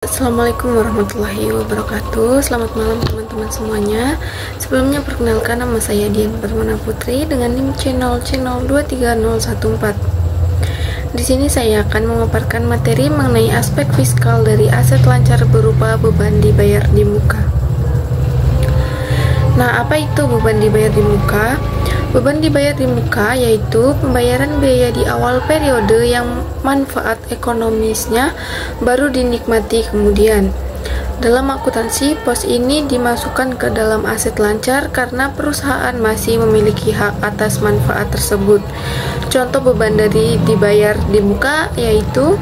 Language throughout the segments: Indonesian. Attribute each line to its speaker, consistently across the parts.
Speaker 1: Assalamualaikum warahmatullahi wabarakatuh. Selamat malam teman-teman semuanya. Sebelumnya perkenalkan, nama saya Dian Permana Putri dengan NIM channel 23014. Di sini saya akan memaparkan materi mengenai aspek fiskal dari aset lancar berupa beban dibayar di muka. Nah, apa itu beban dibayar di muka? Beban dibayar di muka yaitu pembayaran biaya di awal periode yang manfaat ekonomisnya baru dinikmati kemudian. Dalam akuntansi, pos ini dimasukkan ke dalam aset lancar karena perusahaan masih memiliki hak atas manfaat tersebut. Contoh beban dari dibayar di muka yaitu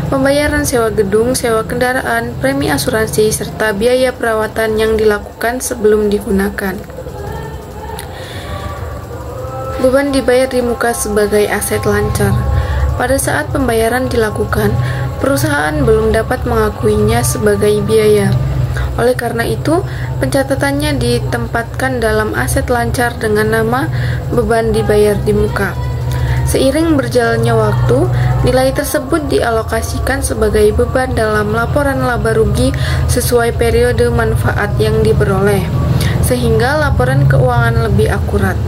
Speaker 1: pembayaran sewa gedung, sewa kendaraan, premi asuransi, serta biaya perawatan yang dilakukan sebelum digunakan. Beban dibayar di muka sebagai aset lancar. Pada saat pembayaran dilakukan, perusahaan belum dapat mengakuinya sebagai biaya. Oleh karena itu, pencatatannya ditempatkan dalam aset lancar dengan nama beban dibayar di muka. Seiring berjalannya waktu, nilai tersebut dialokasikan sebagai beban dalam laporan laba rugi sesuai periode manfaat yang diperoleh, sehingga laporan keuangan lebih akurat.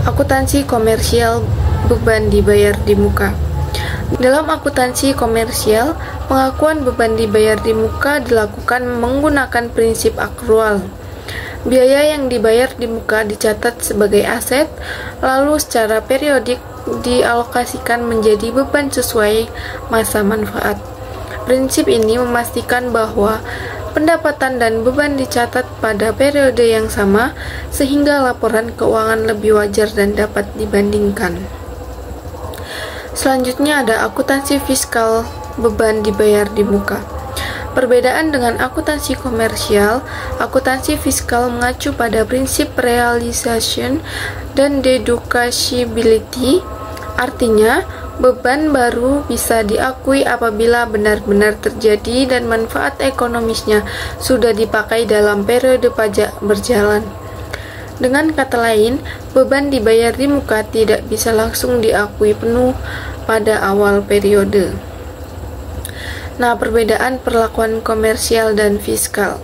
Speaker 1: Akuntansi komersial beban dibayar di muka. Dalam akuntansi komersial, pengakuan beban dibayar di muka dilakukan menggunakan prinsip akrual. Biaya yang dibayar di muka dicatat sebagai aset, lalu secara periodik dialokasikan menjadi beban sesuai masa manfaat. Prinsip ini memastikan bahwa pendapatan dan beban dicatat pada periode yang sama, sehingga laporan keuangan lebih wajar dan dapat dibandingkan. Selanjutnya ada akuntansi fiskal beban dibayar di muka. Perbedaan dengan akuntansi komersial, akuntansi fiskal mengacu pada prinsip realization dan deductibility, artinya beban baru bisa diakui apabila benar-benar terjadi dan manfaat ekonomisnya sudah dipakai dalam periode pajak berjalan. Dengan kata lain, beban dibayar di muka tidak bisa langsung diakui penuh pada awal periode. Nah, perbedaan perlakuan komersial dan fiskal.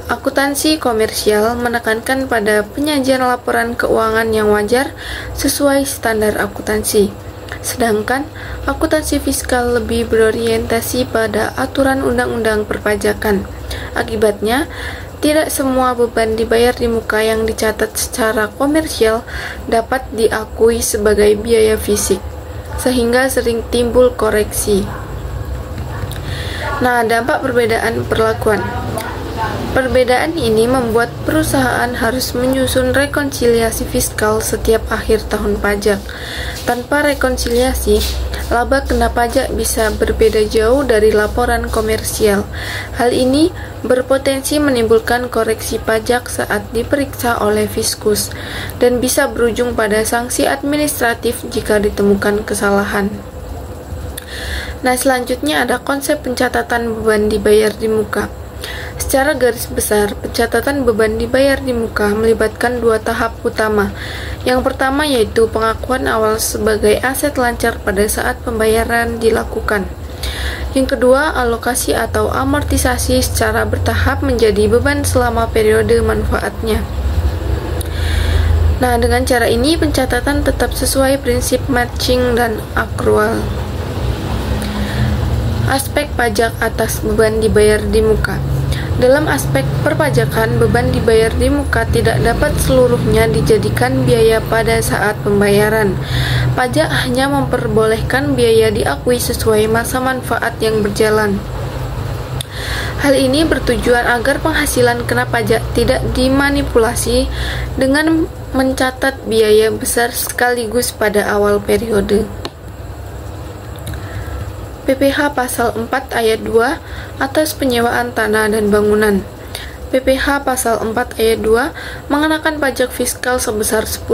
Speaker 1: Akuntansi komersial menekankan pada penyajian laporan keuangan yang wajar sesuai standar akuntansi. Sedangkan akuntansi fiskal lebih berorientasi pada aturan undang-undang perpajakan. Akibatnya, tidak semua beban dibayar di muka yang dicatat secara komersial dapat diakui sebagai biaya fisik, sehingga sering timbul koreksi. Nah, dampak perbedaan perlakuan. Perbedaan ini membuat perusahaan harus menyusun rekonsiliasi fiskal setiap akhir tahun pajak. Tanpa rekonsiliasi, laba kena pajak bisa berbeda jauh dari laporan komersial. Hal ini berpotensi menimbulkan koreksi pajak saat diperiksa oleh Fiskus dan bisa berujung pada sanksi administratif jika ditemukan kesalahan. Nah, selanjutnya ada konsep pencatatan beban dibayar di muka. Secara garis besar, pencatatan beban dibayar di muka melibatkan dua tahap utama. Yang pertama yaitu pengakuan awal sebagai aset lancar pada saat pembayaran dilakukan. Yang kedua, alokasi atau amortisasi secara bertahap menjadi beban selama periode manfaatnya. Nah, dengan cara ini pencatatan tetap sesuai prinsip matching dan akrual. Aspek pajak atas beban dibayar di muka. Dalam aspek perpajakan, beban dibayar di muka tidak dapat seluruhnya dijadikan biaya pada saat pembayaran. Pajak hanya memperbolehkan biaya diakui sesuai masa manfaat yang berjalan. Hal ini bertujuan agar penghasilan kena pajak tidak dimanipulasi dengan mencatat biaya besar sekaligus pada awal periode. PPh Pasal 4 Ayat 2 atas penyewaan tanah dan bangunan. PPh Pasal 4 Ayat 2 mengenakan pajak fiskal sebesar 10%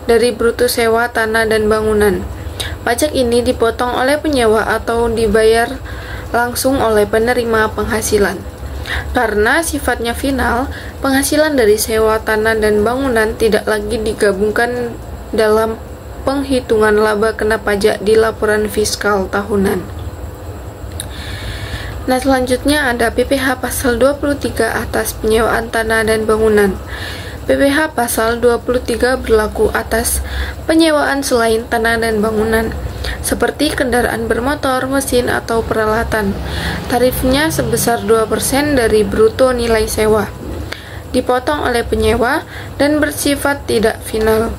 Speaker 1: dari bruto sewa tanah dan bangunan. Pajak ini dipotong oleh penyewa atau dibayar langsung oleh penerima penghasilan. Karena sifatnya final, penghasilan dari sewa tanah dan bangunan tidak lagi digabungkan dalam penghitungan laba kena pajak di laporan fiskal tahunan. Nah, selanjutnya ada PPh pasal 23 atas penyewaan tanah dan bangunan. PPh pasal 23 berlaku atas penyewaan selain tanah dan bangunan, seperti kendaraan bermotor, mesin, atau peralatan. Tarifnya sebesar 2% dari bruto nilai sewa, dipotong oleh penyewa dan bersifat tidak final.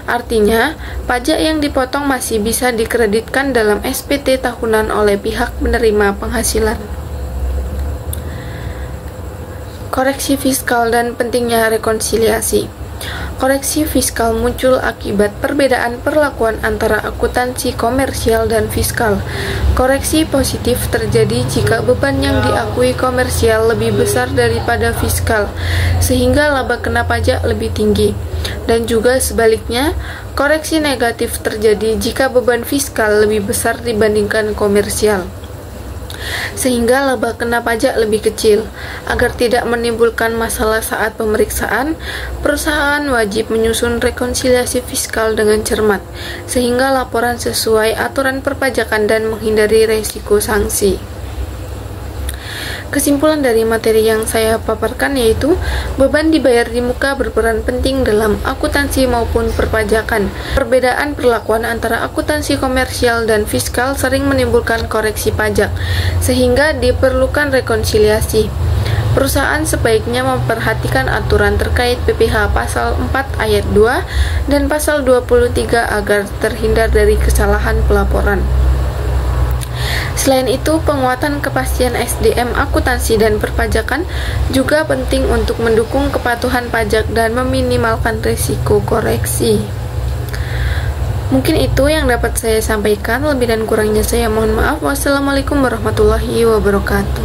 Speaker 1: Artinya, pajak yang dipotong masih bisa dikreditkan dalam SPT tahunan oleh pihak penerima penghasilan. Koreksi fiskal dan pentingnya rekonsiliasi. Koreksi fiskal muncul akibat perbedaan perlakuan antara akuntansi komersial dan fiskal. Koreksi positif terjadi jika beban yang diakui komersial lebih besar daripada fiskal, sehingga laba kena pajak lebih tinggi. Dan juga sebaliknya, koreksi negatif terjadi jika beban fiskal lebih besar dibandingkan komersial, sehingga laba kena pajak lebih kecil. Agar tidak menimbulkan masalah saat pemeriksaan, perusahaan wajib menyusun rekonsiliasi fiskal dengan cermat, sehingga laporan sesuai aturan perpajakan dan menghindari resiko sanksi. Kesimpulan dari materi yang saya paparkan yaitu, beban dibayar di muka berperan penting dalam akuntansi maupun perpajakan. Perbedaan perlakuan antara akuntansi komersial dan fiskal sering menimbulkan koreksi pajak, sehingga diperlukan rekonsiliasi. Perusahaan sebaiknya memperhatikan aturan terkait PPh pasal 4 ayat 2 dan pasal 23 agar terhindar dari kesalahan pelaporan. Selain itu, penguatan kepastian SDM akuntansi dan perpajakan juga penting untuk mendukung kepatuhan pajak dan meminimalkan risiko koreksi. Mungkin itu yang dapat saya sampaikan, lebih dan kurangnya saya mohon maaf. Wassalamualaikum warahmatullahi wabarakatuh.